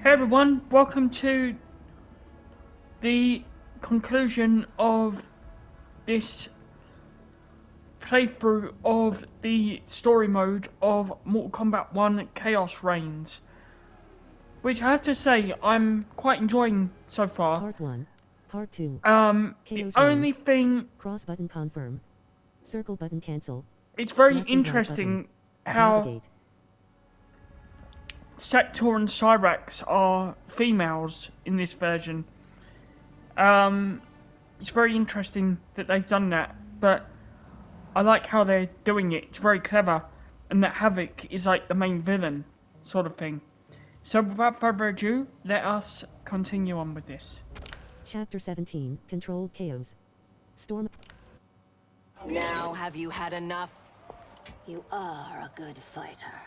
Hey everyone, welcome to the conclusion of this playthrough of the story mode of Mortal Kombat 1 Chaos Reigns, which I have to say I'm quite enjoying so far. Part 1, Part 2. The only thing, cross button confirm, circle button cancel. it's very left and right interesting button. how Navigate. Sector and Cyrax are females in this version. It's very interesting that they've done that, but I like how they're doing it. It's very clever, and that Havoc is like the main villain, sort of thing. So without further ado, let us continue on with this. Chapter 17, Controlled Chaos. Storm. Now have you had enough? You are a good fighter.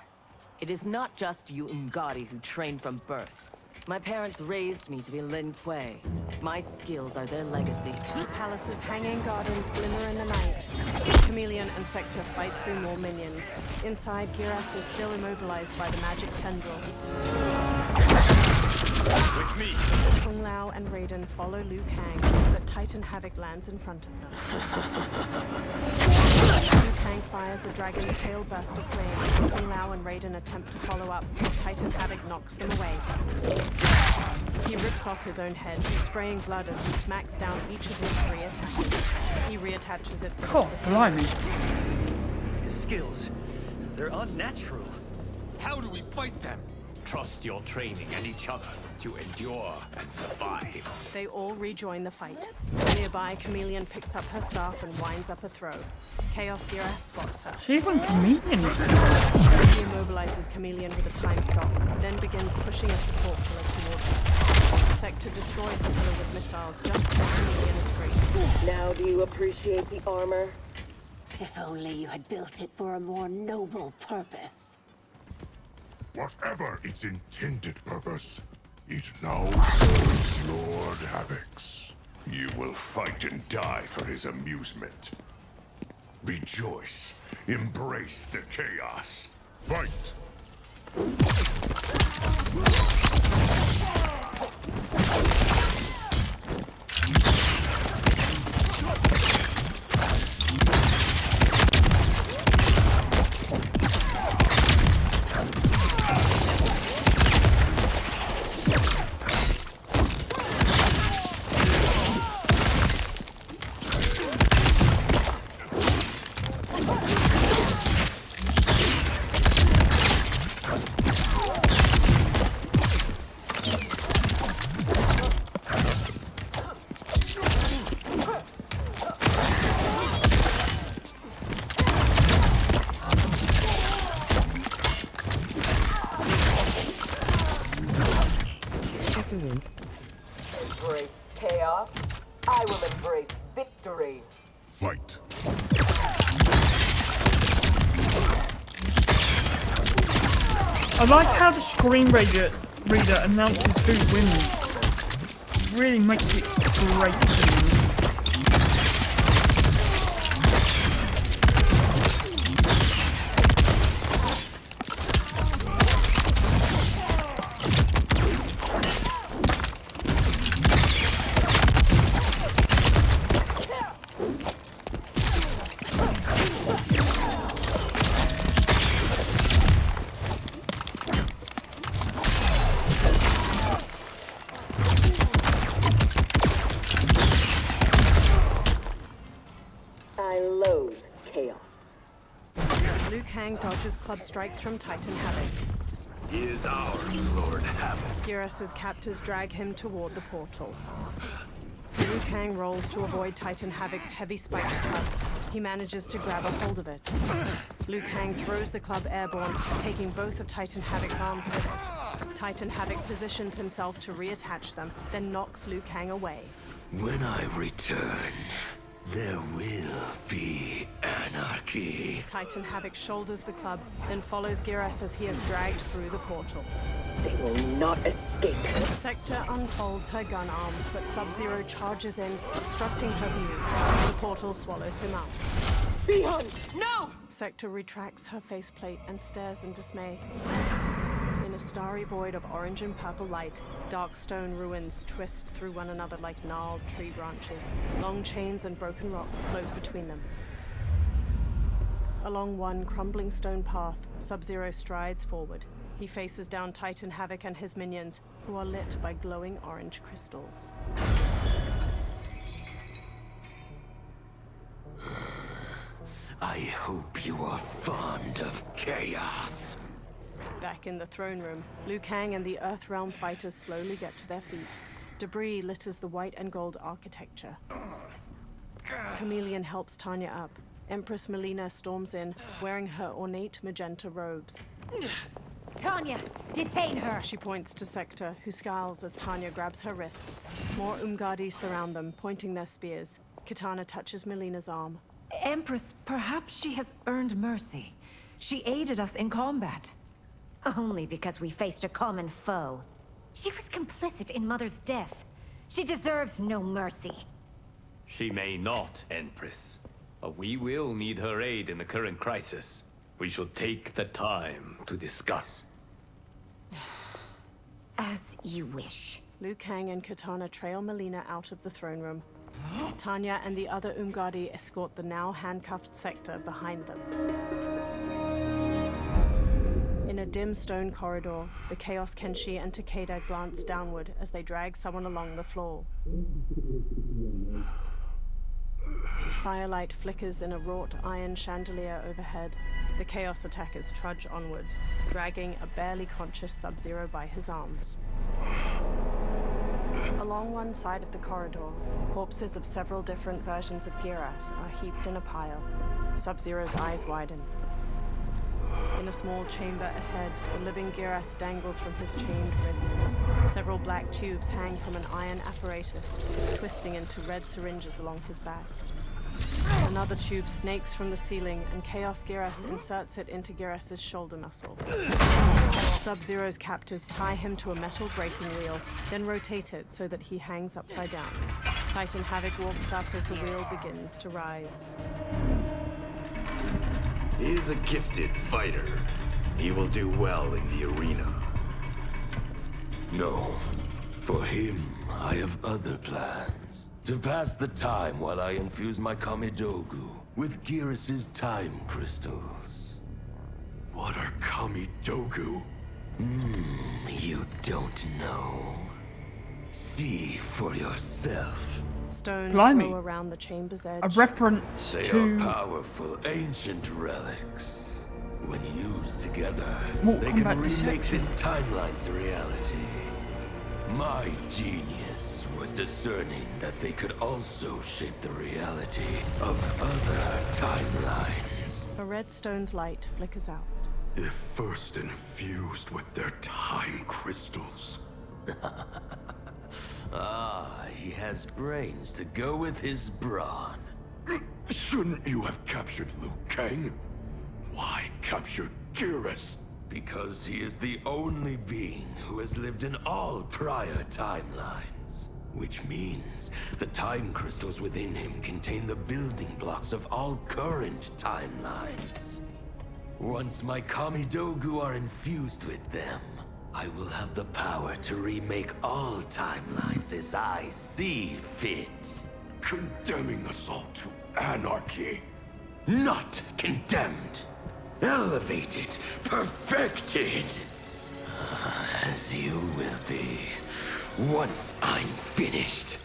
It is not just you Ungari who train from birth. My parents raised me to be Lin Kuei. My skills are their legacy. The palace's hanging gardens glimmer in the night. Chameleon and Sector fight through more minions. Inside, Giras is still immobilized by the magic tendrils. With me! Kung Lao and Raiden follow Liu Kang, but Titan Havoc lands in front of them. Liu Kang fires the dragon's tail burst of flame. Kung Lao and Raiden attempt to follow up, but Titan Havoc knocks them away. He rips off his own head, spraying blood as he smacks down each of his 3 attacks. He reattaches it with a twist. Blimey. His skills, they're unnatural. How do we fight them? Trust your training and each other to endure and survive. They all rejoin the fight. Nearby, Chameleon picks up her staff and winds up a throw. Chaos Giras spots her. See, even Chameleon is He immobilizes Chameleon with a time stop, then begins pushing a support pillar towards her. Sector destroys the pillar with missiles just as Chameleon is free. Now do you appreciate the armor? If only you had built it for a more noble purpose. Whatever its intended purpose, it now serves Lord Havoc's. You will fight and die for his amusement. Rejoice. Embrace the chaos. Fight! Embrace chaos. I will embrace victory. Fight. I like how the screen reader announces who wins. Really makes it great. I loathe chaos. Liu Kang dodges club strikes from Titan Havoc. He is ours, Lord Havoc. Giras' captors drag him toward the portal. Liu Kang rolls to avoid Titan Havoc's heavy spiked club. He manages to grab a hold of it. Liu Kang throws the club airborne, taking both of Titan Havoc's arms with it. Titan Havoc positions himself to reattach them, then knocks Liu Kang away. When I return, there will be anarchy. Titan Havoc shoulders the club, then follows Giras as he is dragged through the portal. They will not escape. Sector unfolds her gun arms, but Sub-Zero charges in, obstructing her view. The portal swallows him up. Behind! No! Sector retracts her faceplate and stares in dismay. In In a starry void of orange and purple light, dark stone ruins twist through one another like gnarled tree branches. Long chains and broken rocks float between them. Along one crumbling stone path, Sub-Zero strides forward. He faces down Titan Havoc and his minions, who are lit by glowing orange crystals. I hope you are fond of chaos. Back in the throne room, Liu Kang and the Earthrealm fighters slowly get to their feet. Debris litters the white and gold architecture. Chameleon helps Tanya up. Empress Melina storms in, wearing her ornate magenta robes. Tanya, detain her! She points to Sector, who scowls as Tanya grabs her wrists. More Umgadi surround them, pointing their spears. Kitana touches Melina's arm. Empress, perhaps she has earned mercy. She aided us in combat. Only because we faced a common foe. She was complicit in Mother's death. She deserves no mercy. She may not, Empress. But we will need her aid in the current crisis. We should take the time to discuss. As you wish. Liu Kang and Kitana trail Melina out of the throne room. Tanya and the other Umgadi escort the now handcuffed Sector behind them. In a dim stone corridor, the Chaos Kenshi and Takeda glance downward as they drag someone along the floor. Firelight flickers in a wrought iron chandelier overhead. The Chaos attackers trudge onward, dragging a barely conscious Sub-Zero by his arms. Along one side of the corridor, corpses of several different versions of Geras are heaped in a pile. Sub-Zero's eyes widen. In a small chamber ahead, the living Geras dangles from his chained wrists. Several black tubes hang from an iron apparatus, twisting into red syringes along his back. Another tube snakes from the ceiling, and Chaos Geras inserts it into Geras's shoulder muscle. Sub-Zero's captors tie him to a metal braking wheel, then rotate it so that he hangs upside down. Titan Havoc walks up as the wheel begins to rise. He is a gifted fighter. He will do well in the arena. No. For him, I have other plans. To pass the time while I infuse my Kamidogu with Geras' time crystals. What are Kamidogu? You don't know. See for yourself. Stones Blimey. glow around the chamber's edge. A reference They to are powerful, ancient relics. When used together, Mortal they can Kombat remake Deception. this timeline's reality. My genius was discerning that they could also shape the reality of other timelines. A red stone's light flickers out. If first infused with their time crystals. Ah, he has brains to go with his brawn. Shouldn't you have captured Liu Kang? Why capture Geras? Because he is the only being who has lived in all prior timelines. Which means the time crystals within him contain the building blocks of all current timelines. Once my Kamidogu are infused with them, I will have the power to remake all timelines as I see fit. Condemning us all to anarchy. Not condemned. Elevated. Perfected. As you will be, once I'm finished.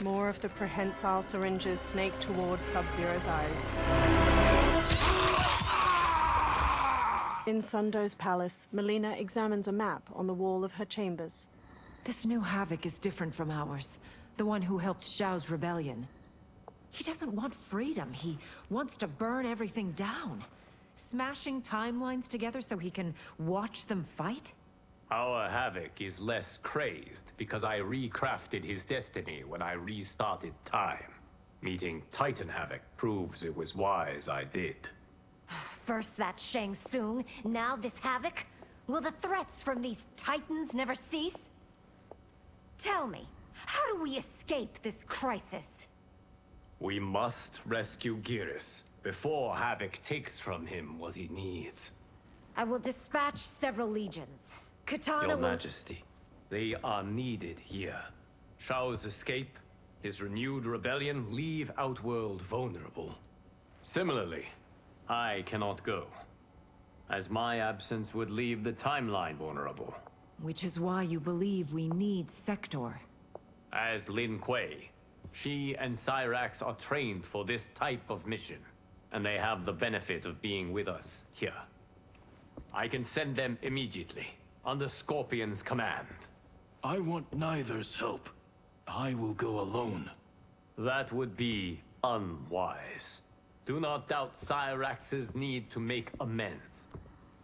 More of the prehensile syringes snake toward Sub-Zero's eyes. In Sundo's palace, Melina examines a map on the wall of her chambers. This new Havoc is different from ours. The one who helped Zhao's rebellion. He doesn't want freedom. He wants to burn everything down. Smashing timelines together so he can watch them fight? Our Havoc is less crazed because I recrafted his destiny when I restarted time. Meeting Titan Havoc proves it was wise I did. First that Shang Tsung, now this Havoc? Will the threats from these titans never cease? Tell me, how do we escape this crisis? We must rescue Geras before Havoc takes from him what he needs. I will dispatch several legions. Katana Your will... Majesty, they are needed here. Shao's escape, his renewed rebellion leave Outworld vulnerable. Similarly, I cannot go, as my absence would leave the timeline vulnerable. Which is why you believe we need Sector. As Lin Kuei, she and Cyrax are trained for this type of mission, and they have the benefit of being with us here. I can send them immediately, under Scorpion's command. I want neither's help. I will go alone. That would be unwise. Do not doubt Cyrax's need to make amends.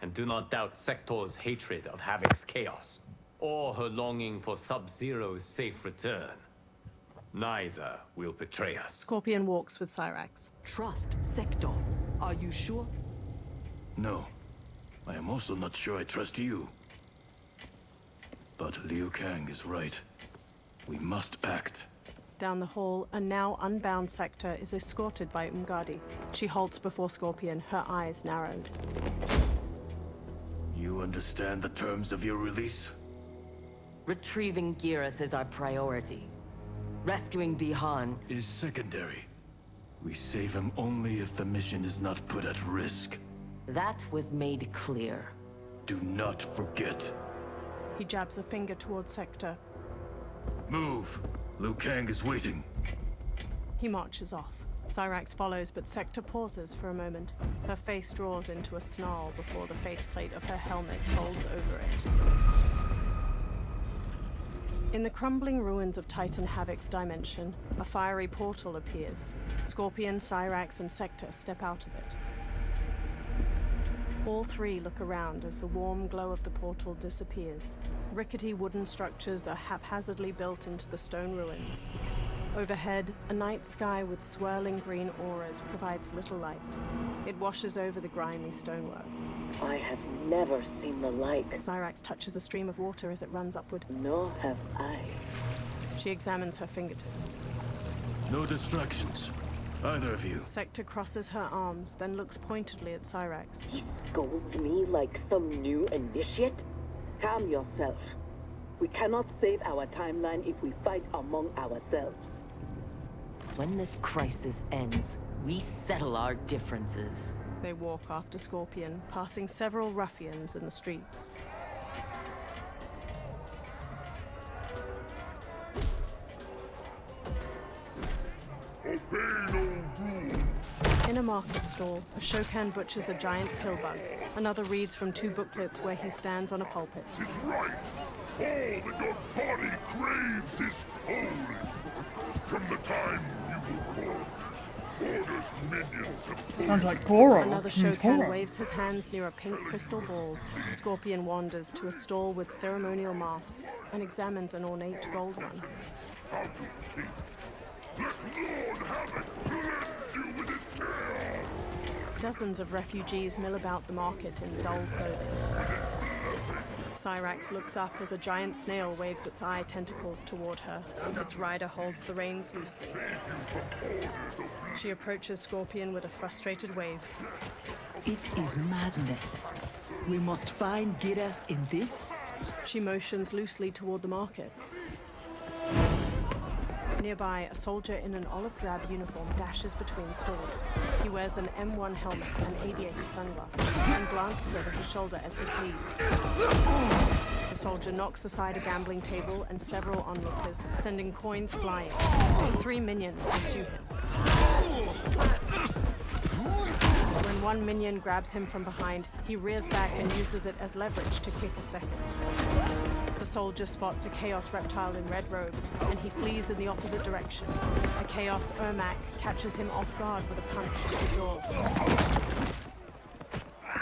And do not doubt Sector's hatred of Havoc's chaos, or her longing for Sub-Zero's safe return. Neither will betray us. Scorpion walks with Cyrax. Trust Sector. Are you sure? No. I am also not sure I trust you. But Liu Kang is right. We must act. Down the hall, a now unbound Sector is escorted by Umgadi. She halts before Scorpion, her eyes narrowed. You understand the terms of your release? Retrieving Geras is our priority. Rescuing Bihan is secondary. We save him only if the mission is not put at risk. That was made clear. Do not forget. He jabs a finger towards Sector. Move! Liu Kang is waiting. He marches off. Cyrax follows, but Sector pauses for a moment. Her face draws into a snarl before the faceplate of her helmet folds over it. In the crumbling ruins of Titan Havoc's dimension, a fiery portal appears. Scorpion, Cyrax, and Sector step out of it. All three look around as the warm glow of the portal disappears. Rickety wooden structures are haphazardly built into the stone ruins. Overhead, a night sky with swirling green auras provides little light. It washes over the grimy stonework. I have never seen the like. Cyrax touches a stream of water as it runs upward. Nor have I. She examines her fingertips. No distractions. Either of you. Sector crosses her arms, then looks pointedly at Cyrax. He scolds me like some new initiate? Calm yourself. We cannot save our timeline if we fight among ourselves. When this crisis ends, we settle our differences. They walk after Scorpion, passing several ruffians in the streets. Obey no rules. In a market stall, a Shokan butchers a giant pillbug. Another reads from two booklets where he stands on a pulpit. Is right. All that your body craves is cold. From the time you were born, Order's minions have Sounds like Goro. Another from Shokan Goro. waves his hands near a pink crystal ball. Scorpion wanders to a stall with ceremonial masks and examines an ornate gold one. How to think. Let Lord Havoc cleanse you with his chaos. Dozens of refugees mill about the market in dull clothing. Cyrax looks up as a giant snail waves its eye tentacles toward her. Its rider holds the reins loosely. She approaches Scorpion with a frustrated wave. It is madness. We must find Geras in this. She motions loosely toward the market. Nearby, a soldier in an olive drab uniform dashes between stalls. He wears an M1 helmet and aviator sunglasses and glances over his shoulder as he flees. The soldier knocks aside a gambling table and several onlookers, sending coins flying. 3 minions pursue him. When one minion grabs him from behind, he rears back and uses it as leverage to kick a second. The soldier spots a Chaos reptile in red robes, and he flees in the opposite direction. A Chaos Ermac catches him off guard with a punch to the jaw.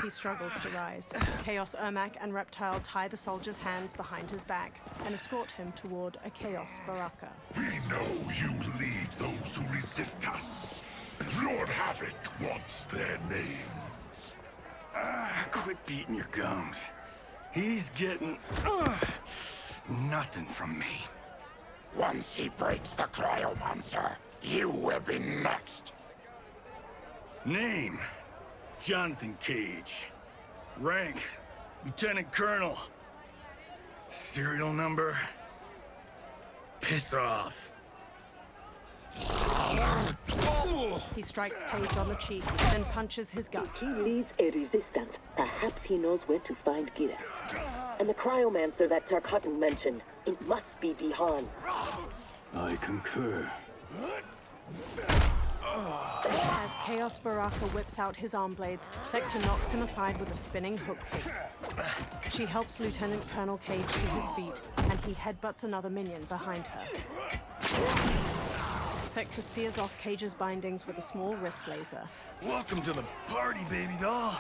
He struggles to rise. Chaos Ermac and Reptile tie the soldier's hands behind his back and escort him toward a Chaos Baraka. We know you lead those who resist us. Lord Havoc wants their names. Quit beating your gums. He's getting nothing from me. Once he breaks the cryomancer, you will be next. Name: Jonathan Cage. Rank, Lieutenant Colonel. Serial number? Piss off. He strikes Cage on the cheek, then punches his gut. He leads a resistance. Perhaps he knows where to find Giras. And the cryomancer that Tarkatan mentioned, it must be Bihan. I concur. As Chaos Baraka whips out his arm blades, Sector knocks him aside with a spinning hook kick. She helps Lieutenant Colonel Cage to his feet, and he headbutts another minion behind her. Sector sears off Cage's bindings with a small wrist laser. Welcome to the party, baby doll.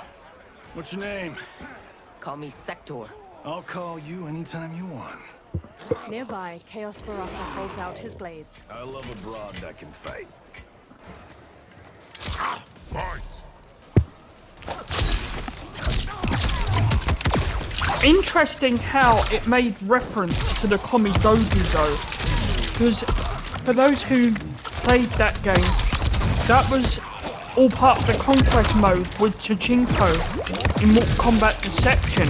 What's your name? Call me Sector. I'll call you anytime you want. Nearby, Chaos Baraka holds out his blades. I love a broad that can fight. Fight! Interesting how it made reference to the Komidogu though, because for those who played that game, that was all part of the conquest mode with Chachinko in Mortal Kombat Deception.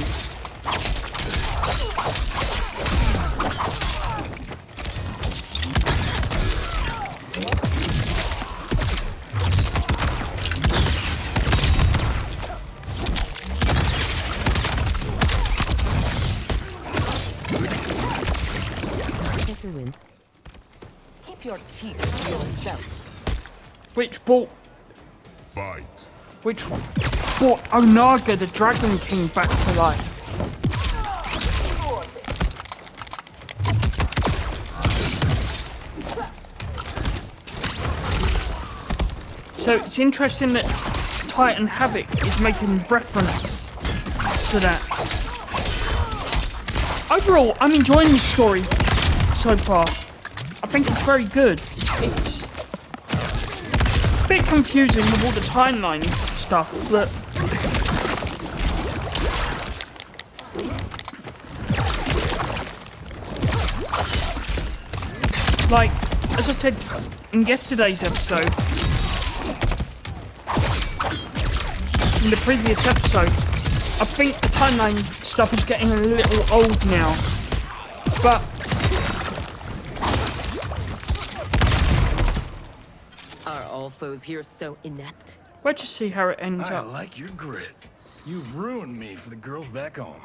Sector wins. Keep your teeth to yourself. Which brought Onaga the Dragon King back to life. So it's interesting that Titan Havoc is making reference to that. Overall, I'm enjoying the story so far. I think it's very good. It's a bit confusing with all the timeline stuff, but like, as I said in yesterday's episode, in the previous episode, I think the timeline stuff is getting a little old now, but Are all foes here so inept? let's just see how it ends I up. like your grit. You've ruined me for the girls back home.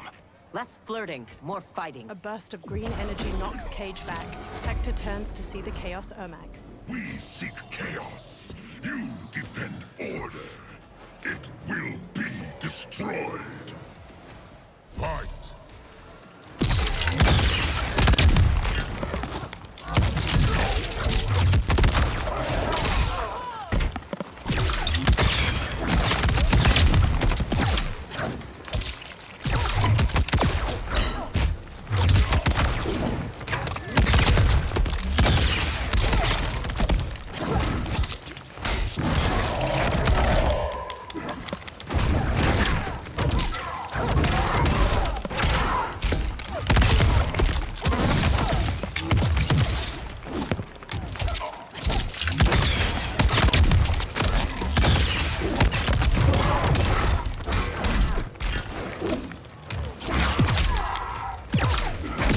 Less flirting, more fighting. A burst of green energy knocks Cage back. Sector turns to see the Chaos Ermac. We seek chaos. You defend order. It will be destroyed. Fight!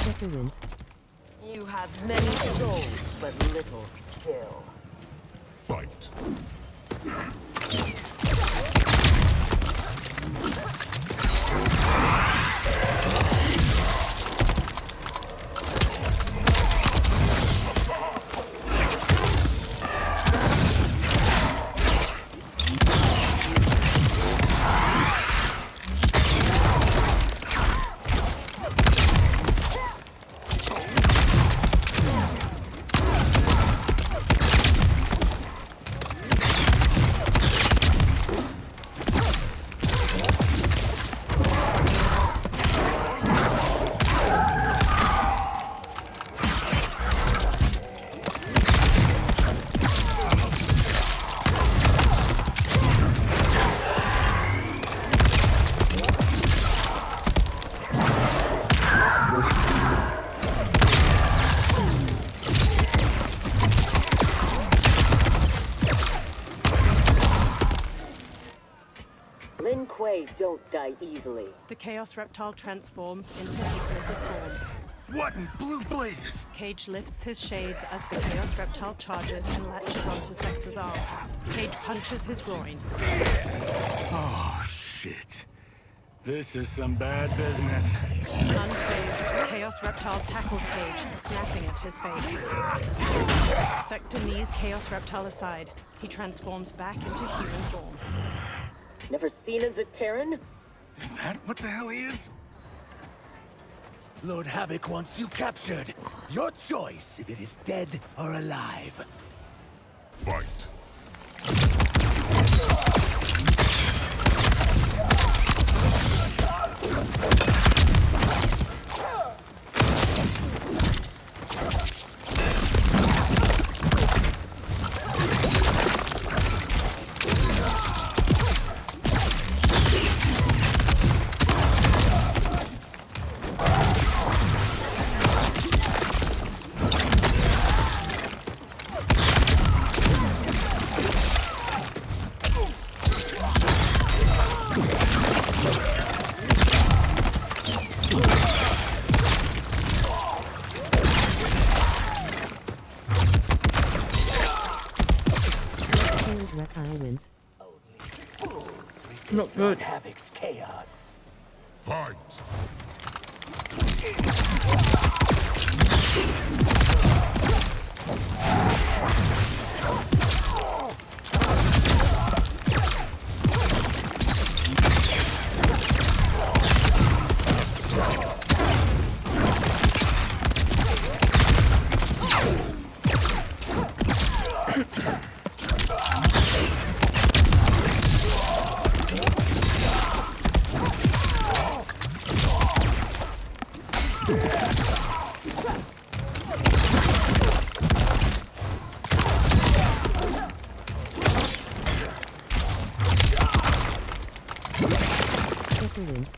Sector wins. You have many souls, but little skill. Fight! Lin Kuei don't die. die easily. The Chaos Reptile transforms into his lizard form. What in blue blazes? Cage lifts his shades as the Chaos Reptile charges and latches onto Sector's arm. Cage punches his groin. Oh, shit. This is some bad business. Unfazed, Chaos Reptile tackles Cage, snapping at his face. Sector knees Chaos Reptile aside. He transforms back into human form. Never seen a Zaterran? Is that what the hell he is? Lord Havoc wants you captured. Your choice if it is dead or alive. Fight. Reptile wins. Not good. Havoc's chaos. Fight. Sector wins.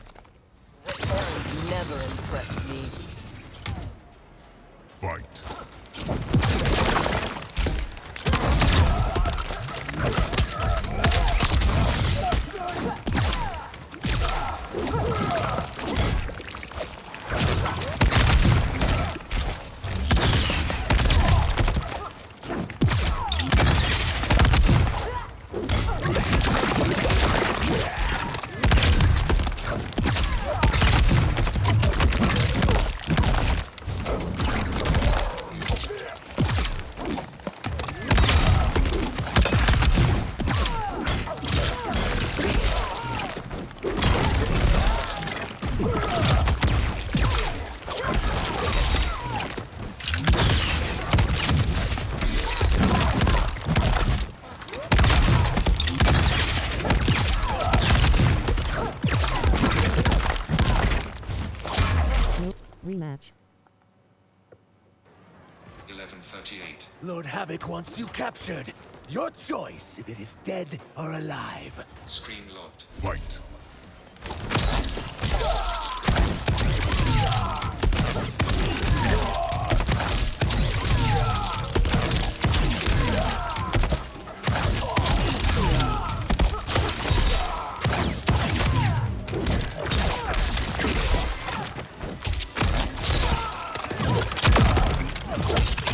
Zaterrans never impressed me. Fight. Nope. Rematch. 11:38. Lord Havoc wants you captured. Your choice if it is dead or alive. Screen locked. Fight.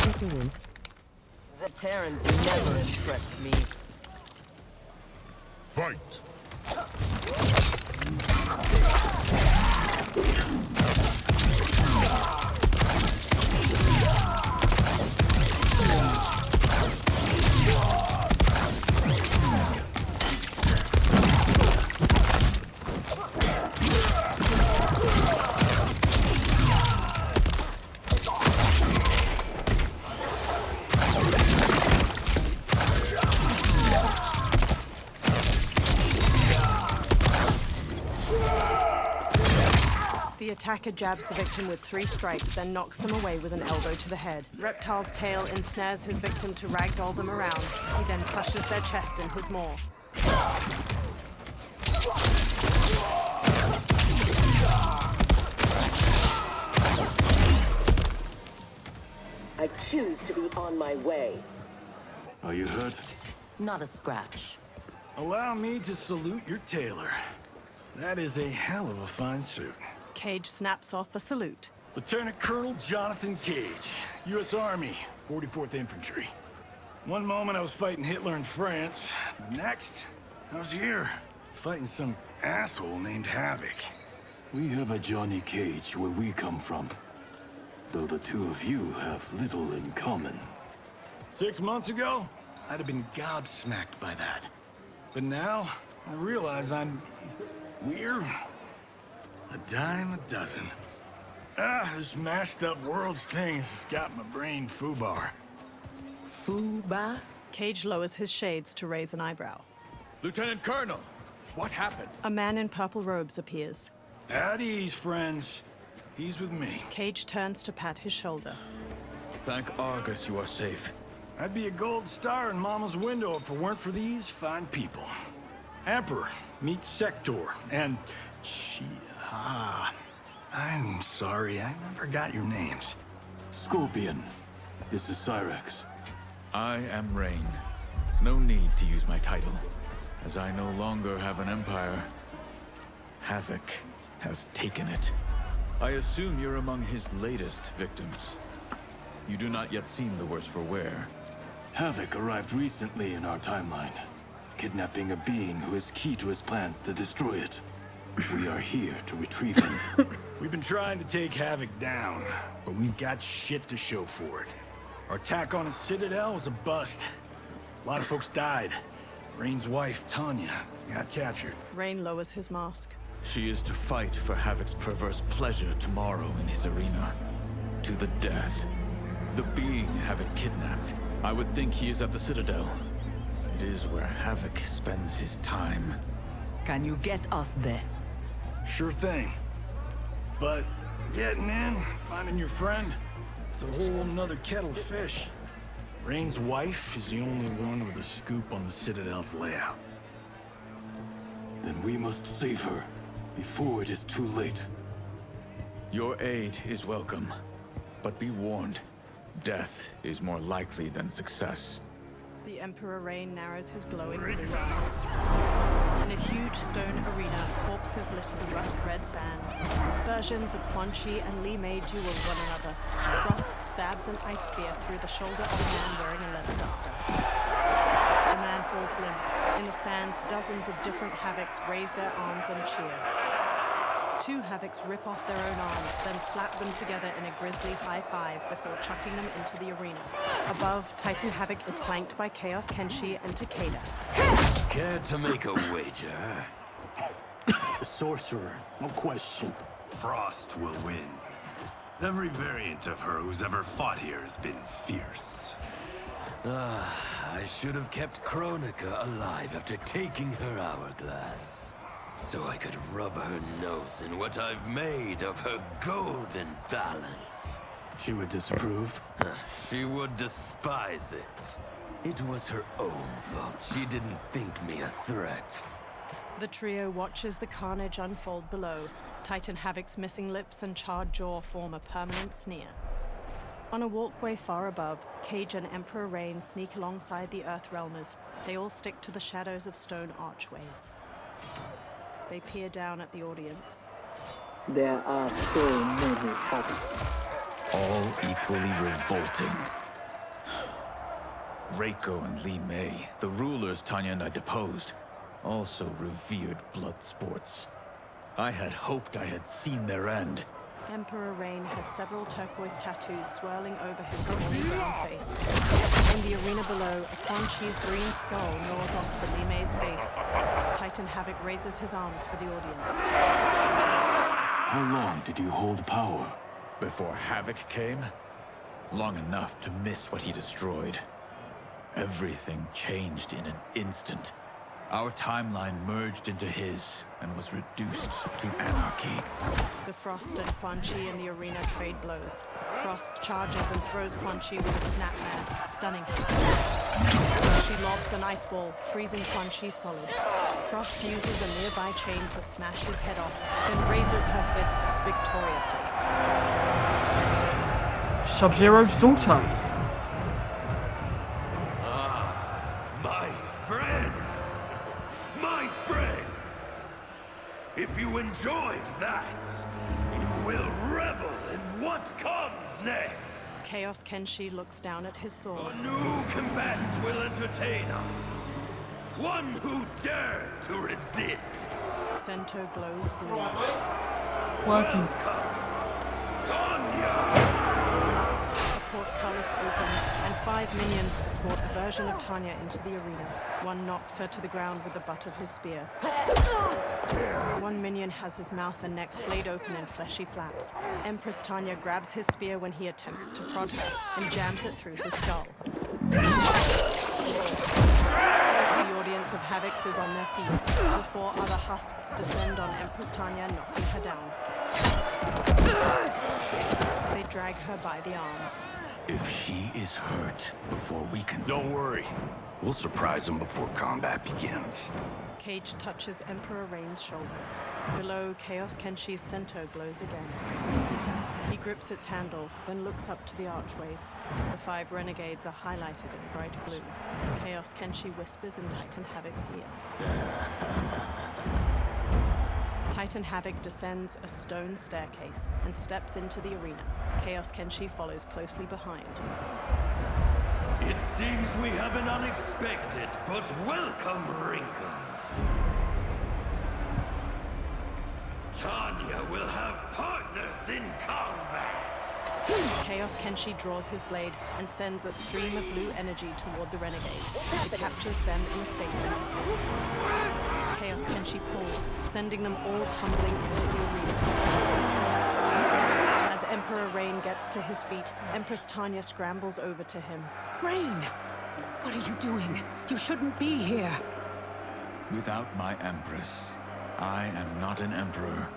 Sector wins. Zaterrans never impressed me. Fight. The attacker jabs the victim with 3 strikes, then knocks them away with an elbow to the head. Reptile's tail ensnares his victim to ragdoll them around. He then crushes their chest in his maw. I choose to be on my way. Are you hurt? Not a scratch. Allow me to salute your tailor. That is a hell of a fine suit. Cage snaps off a salute. Lieutenant Colonel Jonathan Cage, U.S. Army, 44th Infantry. One moment I was fighting Hitler in France. The next, I was here, fighting some asshole named Havoc. We have a Johnny Cage where we come from, though the two of you have little in common. 6 months ago, I'd have been gobsmacked by that. But now, I realize I'm weird. A dime a dozen. This mashed up worlds thing has got my brain foobar. Foobar? Cage lowers his shades to raise an eyebrow. Lieutenant Colonel, what happened? A man in purple robes appears. At ease, friends. He's with me. Cage turns to pat his shoulder. Thank Argus you are safe. I'd be a gold star in Mama's window if it weren't for these fine people. Emperor meets Sector, and I'm sorry, I never got your names. Scorpion, this is Cyrax. I am Rain. No need to use my title, as I no longer have an empire. Havoc has taken it. I assume you're among his latest victims. You do not yet seem the worse for wear. Havoc arrived recently in our timeline, kidnapping a being who is key to his plans to destroy it. We are here to retrieve him. We've been trying to take Havoc down, but we've got shit to show for it. Our attack on his citadel was a bust. A lot of folks died. Rain's wife, Tanya, got captured. Rain lowers his mask. She is to fight for Havoc's perverse pleasure tomorrow in his arena. To the death. The being Havoc kidnapped. I would think he is at the Citadel. It is where Havoc spends his time. Can you get us there? Sure thing. But getting in, finding your friend, it's a whole nother kettle of fish. Rain's wife is the only one with a scoop on the Citadel's layout. Then we must save her, before it is too late. Your aid is welcome, but be warned, death is more likely than success. The Emperor Rain narrows his glowing blue eyes. In a huge stone arena, corpses litter the rust-red sands. Versions of Quan Chi and Li Mei duel one another. Frost stabs an ice spear through the shoulder of a man wearing a leather duster. The man falls limp. In the stands, dozens of different Havocs raise their arms and cheer. Two Havocs rip off their own arms, then slap them together in a grisly high five before chucking them into the arena. Above, Titan Havoc is flanked by Chaos Kenshi and Takeda. Care to make a wager? The sorcerer, no question. Frost will win. Every variant of her who's ever fought here has been fierce. I should have kept Kronika alive after taking her hourglass, so I could rub her nose in what I've made of her golden balance. She would disapprove? She would despise it. It was her own fault. She didn't think me a threat. The trio watches the carnage unfold below. Titan Havoc's missing lips and charred jaw form a permanent sneer. On a walkway far above, Cage and Emperor Rain sneak alongside the Earthrealmers. They all stick to the shadows of stone archways. They peer down at the audience. There are so many Havocs. All equally revolting. Reiko and Li Mei, the rulers Tanya and I deposed, also revered blood sports. I had hoped I had seen their end. Emperor Rain has several turquoise tattoos swirling over his swollen brown face. In the arena below, a Quan Chi's green skull gnaws off the Li Mei's face. Titan Havoc raises his arms for the audience. How long did you hold power? Before Havoc came? Long enough to miss what he destroyed. Everything changed in an instant. Our timeline merged into his and was reduced to anarchy. The Frost and Quan Chi in the arena trade blows. Frost charges and throws Quan Chi with a snapmare, stunning him. She lobs an ice ball, freezing Quan Chi solid. Frost uses a nearby chain to smash his head off, then raises her fists victoriously. Sub-Zero's daughter. My friend! My friend! If that, you will revel in what comes next. Chaos Kenshi looks down at his sword. A new combatant will entertain us. One who dared to resist. Sento glows blue. Working. Tanya! A portcullis opens, and 5 minions escort a version of Tanya into the arena. One knocks her to the ground with the butt of his spear. One minion has his mouth and neck flayed open in fleshy flaps. Empress Tanya grabs his spear when he attempts to prod her, and jams it through his skull. The audience of Havocs is on their feet. The 4 other husks descend on Empress Tanya, knocking her down. They drag her by the arms. If she is hurt before we can... Don't worry. We'll surprise them before combat begins. Cage touches Emperor Rain's shoulder. Below, Chaos Kenshi's center glows again. He grips its handle, then looks up to the archways. The 5 renegades are highlighted in bright blue. Chaos Kenshi whispers in Titan Havoc's ear. Titan Havoc descends a stone staircase and steps into the arena. Chaos Kenshi follows closely behind. It seems we have an unexpected but welcome wrinkle. Tanya will have partners in combat. Chaos Kenshi draws his blade and sends a stream of blue energy toward the renegades. It captures them in stasis. Chaos Kenshi pulls, sending them all tumbling into the arena. As Emperor Rain gets to his feet, Empress Tanya scrambles over to him. Rain! What are you doing? You shouldn't be here. Without my Empress, I am not an Emperor.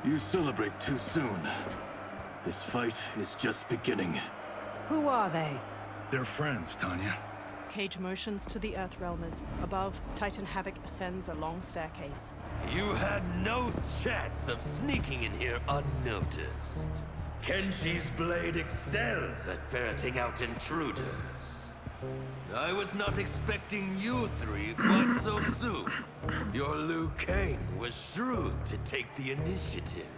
You celebrate too soon. This fight is just beginning. Who are they? They're friends, Tanya. Cage motions to the Earthrealmers. Above, Titan Havoc ascends a long staircase. You had no chance of sneaking in here unnoticed. Kenshi's blade excels at ferreting out intruders. I was not expecting you 3 quite so soon. Your Liu Kang was shrewd to take the initiative.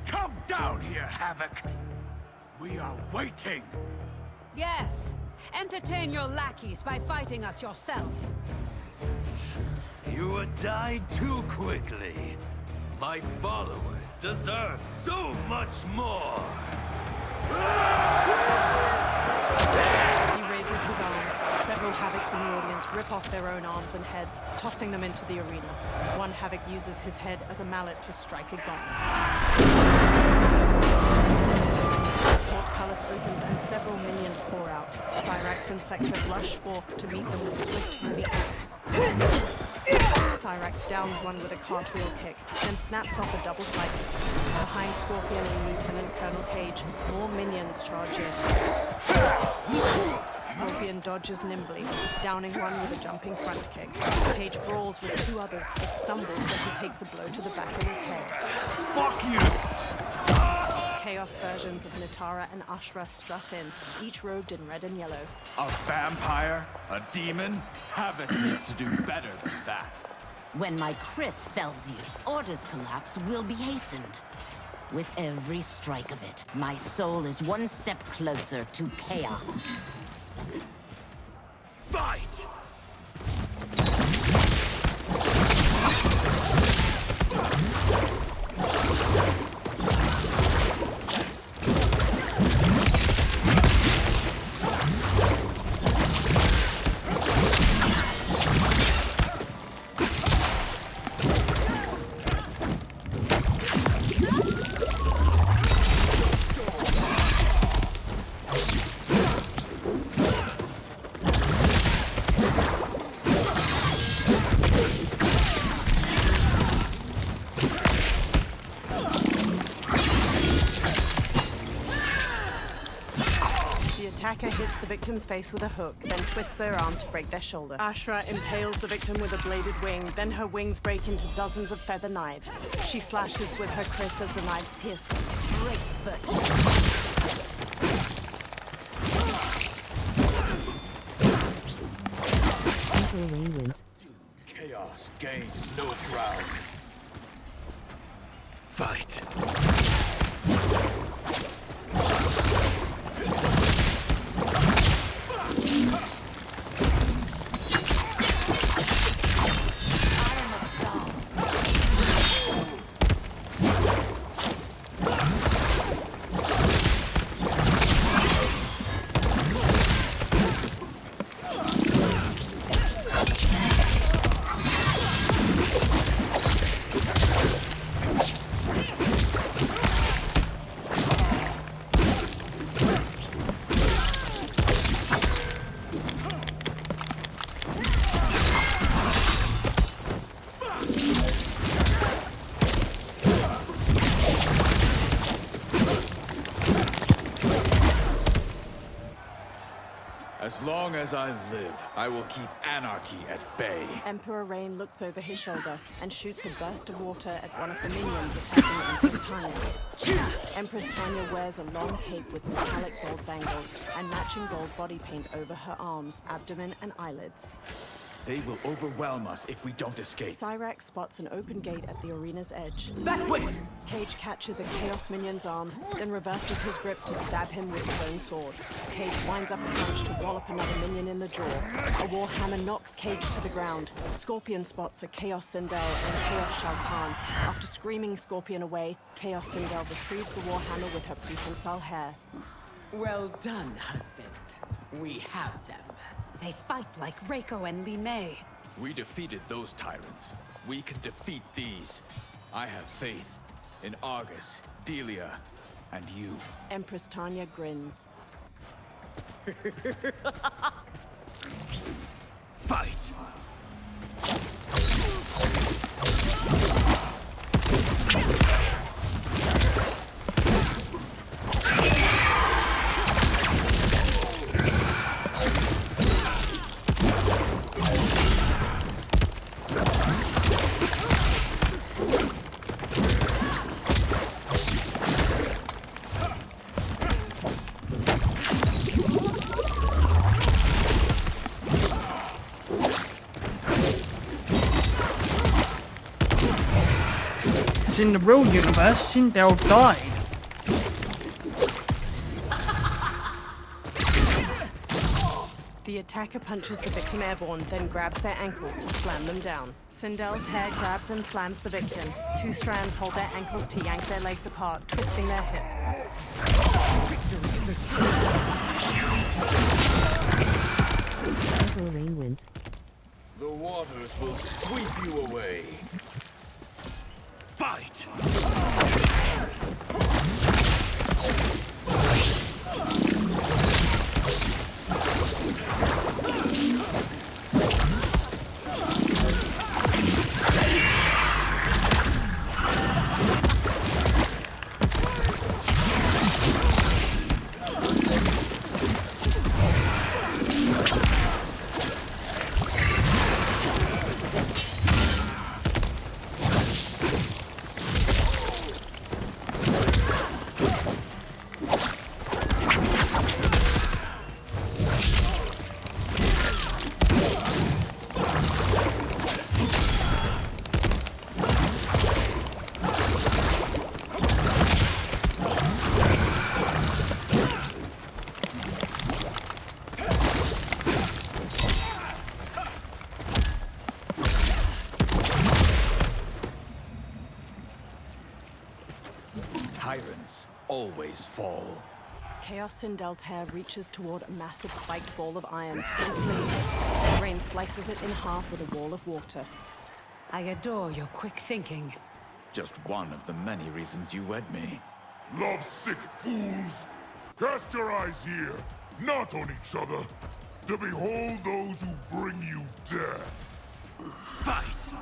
Come down here, Havoc! We are waiting! Yes. Entertain your lackeys by fighting us yourself. You would die too quickly. My followers deserve so much more. He raises his arms. Several Havocs in the audience rip off their own arms and heads, tossing them into the arena. One Havoc uses his head as a mallet to strike a gong. Portcullis opens and several minions pour out. Cyrax and Sector rush forth to meet them with swift, heavy kicks. Cyrax downs one with a cartwheel kick, then snaps off a double cycle. Behind Scorpion and Lieutenant Colonel Cage, more minions charge in. Scorpion dodges nimbly, downing one with a jumping front kick. Cage brawls with 2 others, but stumbles when he takes a blow to the back of his head. Fuck you! Chaos versions of Nitara and Ashra strut in, each robed in red and yellow. A vampire? A demon? Havoc needs to do better than that. When my Chris fells you, Order's collapse will be hastened. With every strike of it, my soul is one step closer to chaos. Fight! Attacker hits the victim's face with a hook, then twists their arm to break their shoulder. Ashra impales the victim with a bladed wing, then her wings break into dozens of feather knives. She slashes with her Chris as the knives pierce them. Break foot. Emperor Rain wins. Chaos gain, no ground. Fight. As long as I live, I will keep anarchy at bay. Emperor Rain looks over his shoulder and shoots a burst of water at one of the minions attacking Empress Tanya. Empress Tanya wears a long cape with metallic gold bangles and matching gold body paint over her arms, abdomen, and eyelids. They will overwhelm us if we don't escape. Cyrax spots an open gate at the arena's edge. That way! Cage catches a Chaos minion's arms, then reverses his grip to stab him with his own sword. Cage winds up a punch to wallop another minion in the jaw. A Warhammer knocks Cage to the ground. Scorpion spots a Chaos Sindel and Chaos Shao Kahn. After screaming Scorpion away, Chaos Sindel retrieves the Warhammer with her prehensile hair. Well done, husband. We have them. They fight like Reiko and Li Mei. We defeated those tyrants. We can defeat these. I have faith in Argus, Delia, and you. Empress Tanya grins. Fight! In the real universe, Sindel died. The attacker punches the victim airborne, then grabs their ankles to slam them down. Sindel's hair grabs and slams the victim. Two strands hold their ankles to yank their legs apart, twisting their hips. Emperor Rain wins. The waters will sweep you away. Fight! Tyrants always fall. Chaos Sindel's hair reaches toward a massive spiked ball of iron and flings it. Rain slices it in half with a wall of water. I adore your quick thinking. Just one of the many reasons you wed me. Love-sick fools! Cast your eyes here, not on each other, to behold those who bring you death. Fight!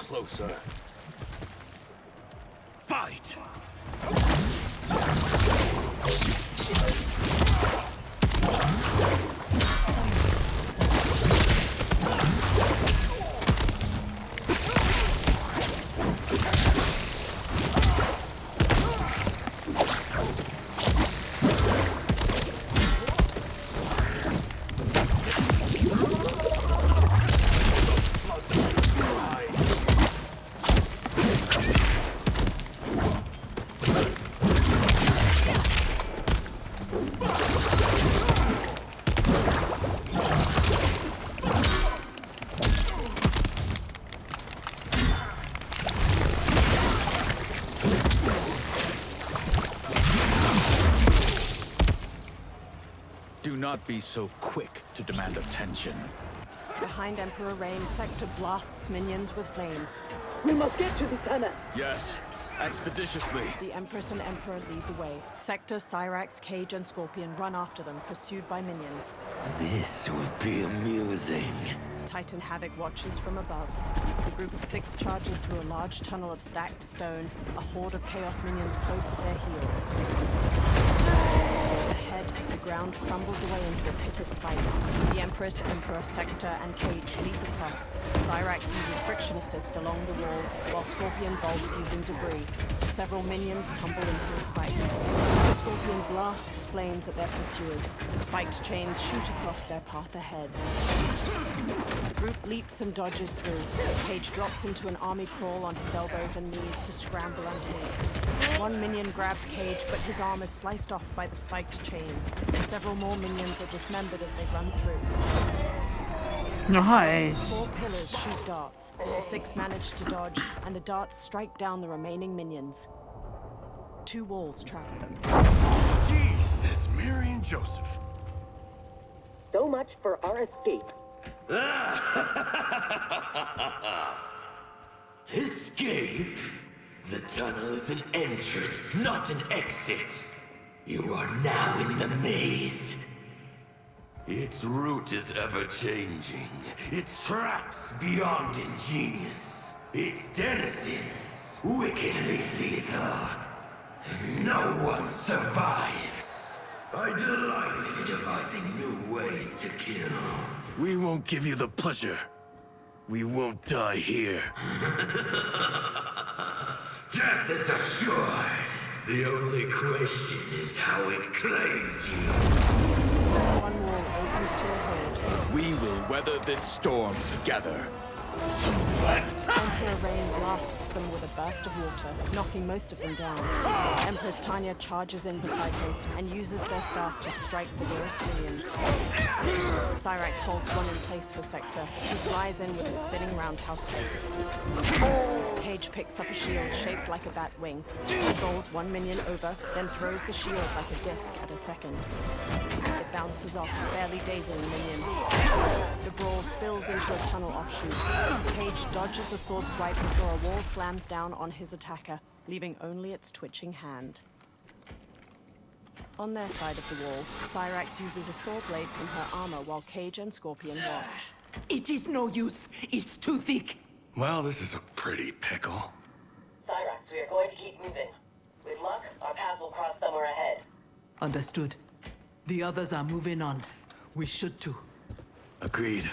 closer. Fight! Do not be so quick to demand attention. Behind Emperor Rain, Sector blasts minions with flames. We must get to the tunnel. Yes, expeditiously. The Empress and Emperor lead the way. Sector, Cyrax, Cage, and Scorpion run after them, pursued by minions. This would be amusing. Titan Havoc watches from above. The group of 6 charges through a large tunnel of stacked stone, a horde of Chaos minions close at their heels. Ahead, the ground crumbles away into a pit of spikes. The Empress, Emperor, Sector, and Cage leap across. Cyrax uses friction assist along the wall, while Scorpion bolts using debris. Several minions tumble into the spikes. The Scorpion blasts flames at their pursuers. Spiked chains shoot across their path ahead. The group leaps and dodges through. Cage drops into an army crawl on his elbows and knees to scramble underneath. One minion grabs Cage, but his arm is sliced off by the spiked chains. Several more minions are dismembered as they run through. Nice. 4 pillars shoot darts. The 6 manage to dodge, and the darts strike down the remaining minions. 2 walls trap them. Jesus, Mary and Joseph. So much for our escape. Escape? The tunnel is an entrance, not an exit. You are now in the maze. Its route is ever-changing. Its traps beyond ingenious. Its denizens wickedly lethal. No one survives. I delight in devising new ways to kill. We won't give you the pleasure. We won't die here. Death is assured. The only question is how it claims you. One wall opens to a hold. We will weather this storm together. Emperor Rain blasts them with a burst of water, knocking most of them down. Empress Tanya charges in beside him and uses their staff to strike the nearest minions. Cyrax holds one in place for Sector, who flies in with a spinning roundhouse kick. Cage picks up a shield shaped like a bat wing. He bowls one minion over, then throws the shield like a disc at a second. It bounces off, barely dazing the minion. The brawl spills into a tunnel offshoot. Cage dodges a sword swipe before a wall slams down on his attacker, leaving only its twitching hand. On their side of the wall, Cyrax uses a sword blade from her armor while Cage and Scorpion watch. It is no use. It's too thick. Well, this is a pretty pickle. Cyrax, we are going to keep moving. With luck, our paths will cross somewhere ahead. Understood. The others are moving on. We should too. Agreed.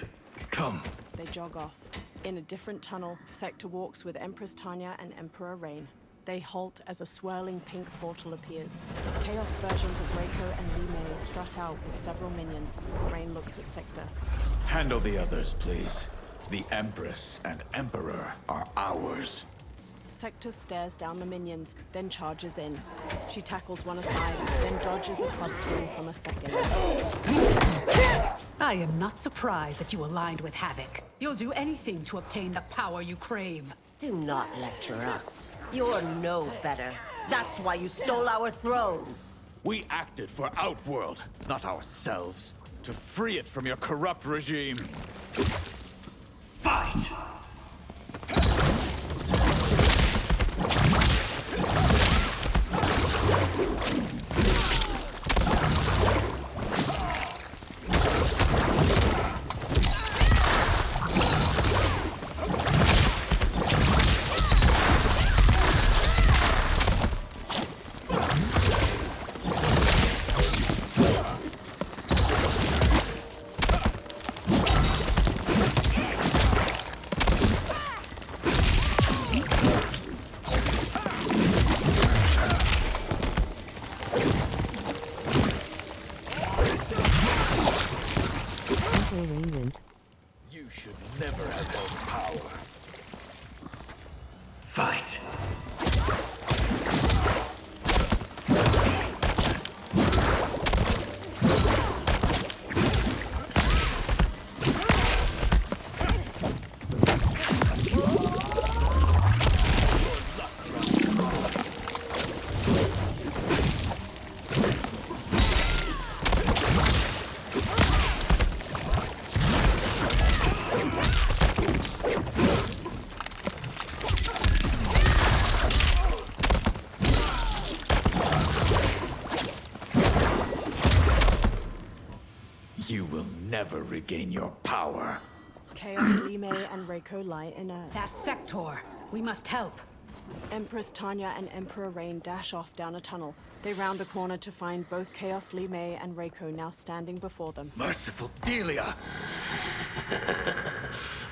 Come. They jog off. In a different tunnel, Sector walks with Empress Tanya and Emperor Rain. They halt as a swirling pink portal appears. Chaos versions of Reiko and Li Mei strut out with several minions. Rain looks at Sector. Handle the others, please. The Empress and Emperor are ours. Sector stares down the minions, then charges in. She tackles one aside, then dodges a club swing from a second. I am not surprised that you aligned with Havoc. You'll do anything to obtain the power you crave. Do not lecture us. You're no better. That's why you stole our throne. We acted for Outworld, not ourselves. To free it from your corrupt regime. Fight! Emperor Rain wins. You should never have held power. Fight! You will never regain your power. Chaos, Lime, and Reiko lie inert. That sector. We must help. Empress Tanya and Emperor Rain dash off down a tunnel. They round a corner to find both Chaos, Lime, and Reiko now standing before them. Merciful Delia!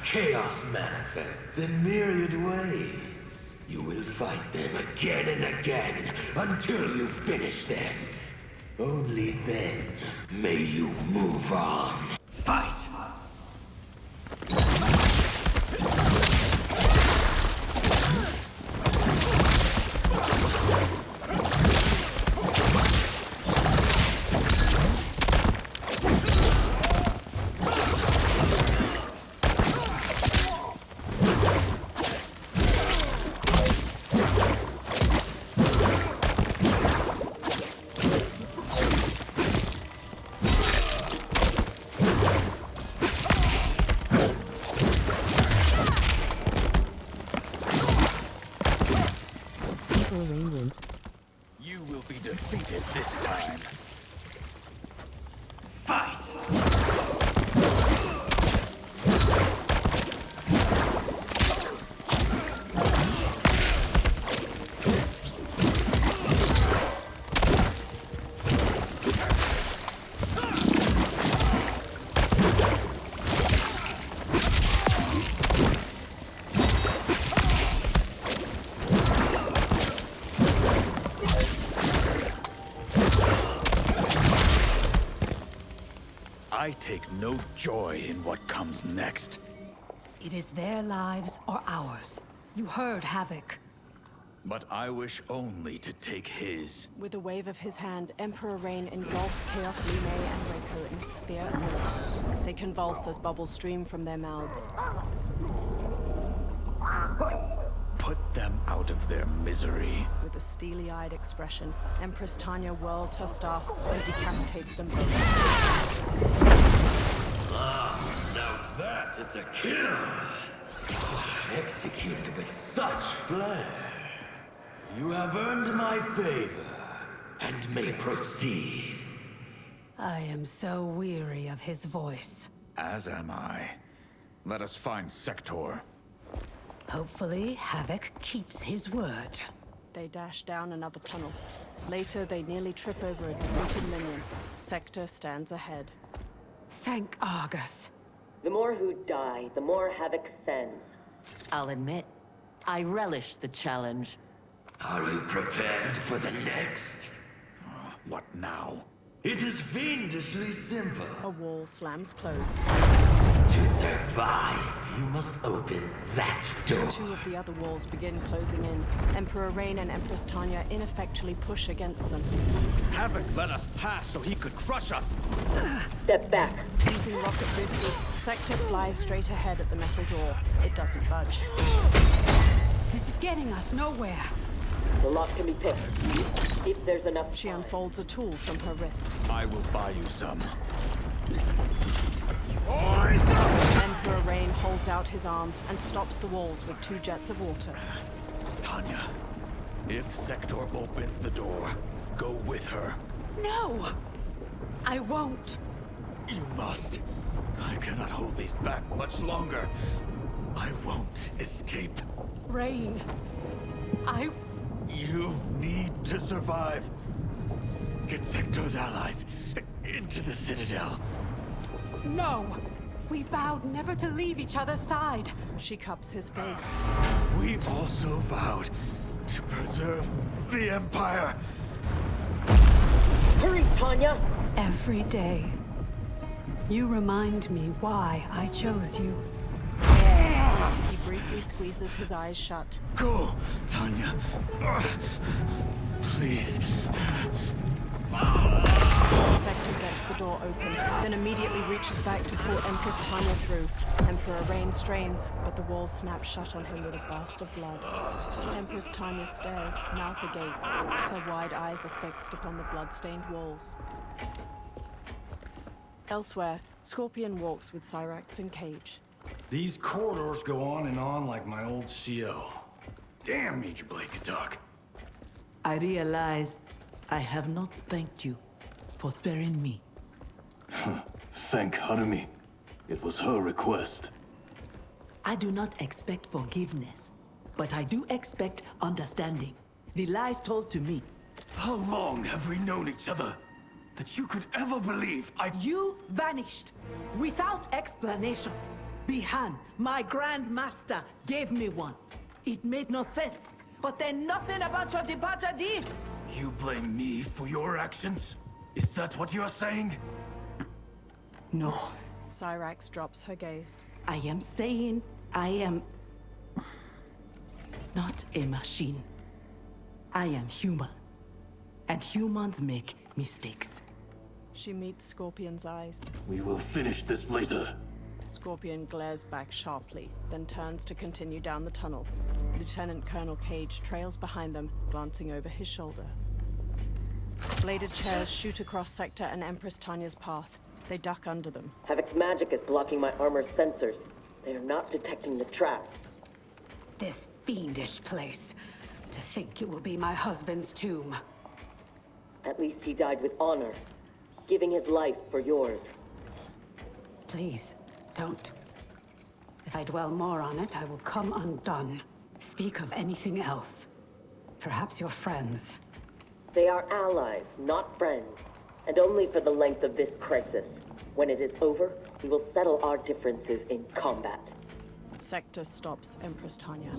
Chaos manifests in myriad ways. You will fight them again and again until you finish them. Only then may you move on. Fight! Emperor Rain wins. You will be defeated this time. Fight! I take no joy in what comes next. It is their lives or ours. You heard Havoc. But I wish only to take his. With a wave of his hand, Emperor Rain engulfs Chaos, Lime, and Reiko in a sphere of light. They convulse as bubbles stream from their mouths. Put them out of their misery. With a steely-eyed expression, Empress Tanya whirls her staff and decapitates them both. Ah, now that is a kill! Executed with such flair. You have earned my favor, and may proceed. I am so weary of his voice. As am I. Let us find Sector. Hopefully, Havoc keeps his word. They dash down another tunnel. Later, they nearly trip over a defeated minion. Sector stands ahead. Thank Argus. The more who die, the more Havoc sends. I'll admit, I relish the challenge. Are you prepared for the next? What now? It is fiendishly simple. A wall slams closed. To survive, you must open that door. Two of the other walls begin closing in. Emperor Rain and Empress Tanya ineffectually push against them. Havoc let us pass so he could crush us! Step back. Using rocket boosters, Sector flies straight ahead at the metal door. It doesn't budge. This is getting us nowhere. The lock can be picked. If there's enough. She unfolds a tool from her wrist. I will buy you some. Emperor Rain holds out his arms and stops the walls with 2 jets of water. Tanya, if Sector opens the door, go with her. No! I won't. You must. I cannot hold these back much longer. I won't escape. Rain. You need to survive. Get Sector's allies into the Citadel. No! We vowed never to leave each other's side. She cups his face. We also vowed to preserve the Empire. Hurry, Tanya! Every day. You remind me why I chose you. He briefly squeezes his eyes shut. Go, Tanya. Please. Sector gets the door open, then immediately reaches back to pull Empress Tanya through. Emperor Rain strains, but the walls snap shut on him with a burst of blood. Empress Tanya stares, mouth agape. Her wide eyes are fixed upon the blood-stained walls. Elsewhere, Scorpion walks with Cyrax in cage. These corridors go on and on like my old CO. Damn, Major Blake could talk. I realize I have not thanked you for sparing me. Thank Harumi. It was her request. I do not expect forgiveness, but I do expect understanding. The lies told to me. How long have we known each other? That you could ever believe You vanished without explanation. Bihan, my Grand Master, gave me one. It made no sense, but then nothing about your departure did. You blame me for your actions? Is that what you're saying? No. Cyrax drops her gaze. I am saying I am not a machine. I am human. And humans make mistakes. She meets Scorpion's eyes. We will finish this later. Scorpion glares back sharply, then turns to continue down the tunnel. Lieutenant Colonel Cage trails behind them, glancing over his shoulder. Bladed chairs shoot across Sector and Empress Tanya's path. They duck under them. Havoc's magic is blocking my armor's sensors. They are not detecting the traps. This fiendish place. To think it will be my husband's tomb. At least he died with honor, giving his life for yours. Please, don't. If I dwell more on it, I will come undone. Speak of anything else. Perhaps your friends. They are allies, not friends, and only for the length of this crisis. When it is over, we will settle our differences in combat. Sector stops Empress Tanya.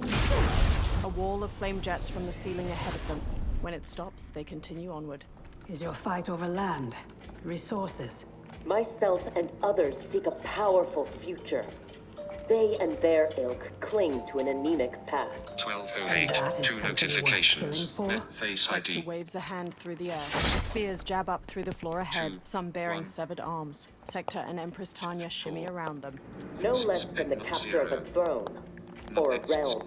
A wall of flame jets from the ceiling ahead of them. When it stops, they continue onward. Is your fight over land? Resources? Myself and others seek a powerful future. They and their ilk cling to an anemic past. 1208. Two notifications. Face Sector ID. waves a hand through the air. Spears jab up through the floor ahead, some bearing severed arms. Sector and Empress Tanya shimmy around them. No less than the capture of a throne. Or a realm.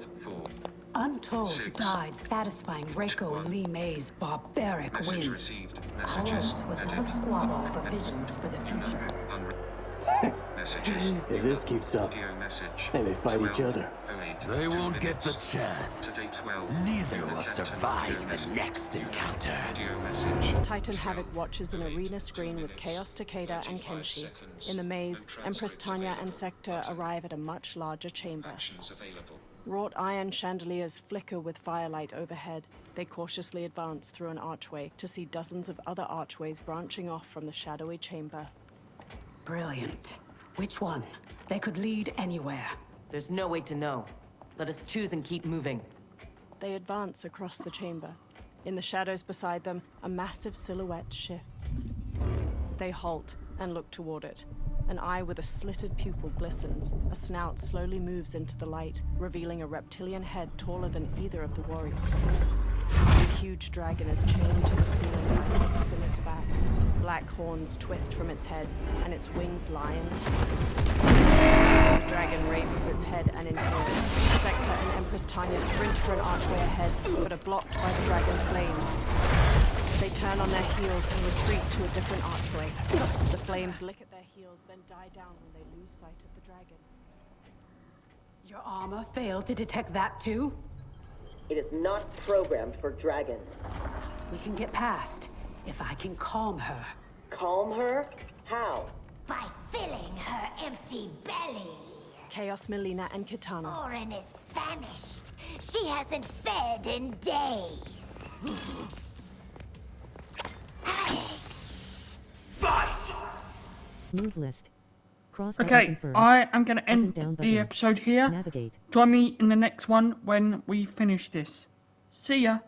Untold died satisfying Reiko and Li Mei's barbaric whims. Ours was one squabble for visions for the future. If this keeps up, they may fight each other. They won't get the chance. Neither will survive the next encounter. Titan Havoc watches an arena screen with Chaos Takeda and Kenshi. In the maze, Empress Tanya and Sector arrive at a much larger chamber. Wrought iron chandeliers flicker with firelight overhead. They cautiously advance through an archway to see dozens of other archways branching off from the shadowy chamber. Brilliant. Which one? They could lead anywhere. There's no way to know. Let us choose and keep moving. They advance across the chamber. In the shadows beside them, a massive silhouette shifts. They halt and look toward it. An eye with a slitted pupil glistens. A snout slowly moves into the light, revealing a reptilian head taller than either of the warriors. A huge dragon is chained to the ceiling by hooks in its back. Black horns twist from its head, and its wings lie in tendrils. The dragon raises its head and inhales. Sector and Empress Tanya sprint for an archway ahead, but are blocked by the dragon's flames. They turn on their heels and retreat to a different archway. The flames lick at their heels, then die down when they lose sight of the dragon. Your armor failed to detect that too? It is not programmed for dragons. We can get past, if I can calm her. Calm her? How? By filling her empty belly. Chaos, Melina, and Kitana. Orin is famished. She hasn't fed in days. Fight! Move list. Cross button Okay, confirmed. I am going to Up and end down the button. episode here. Navigate. Join me in the next one when we finish this. See ya!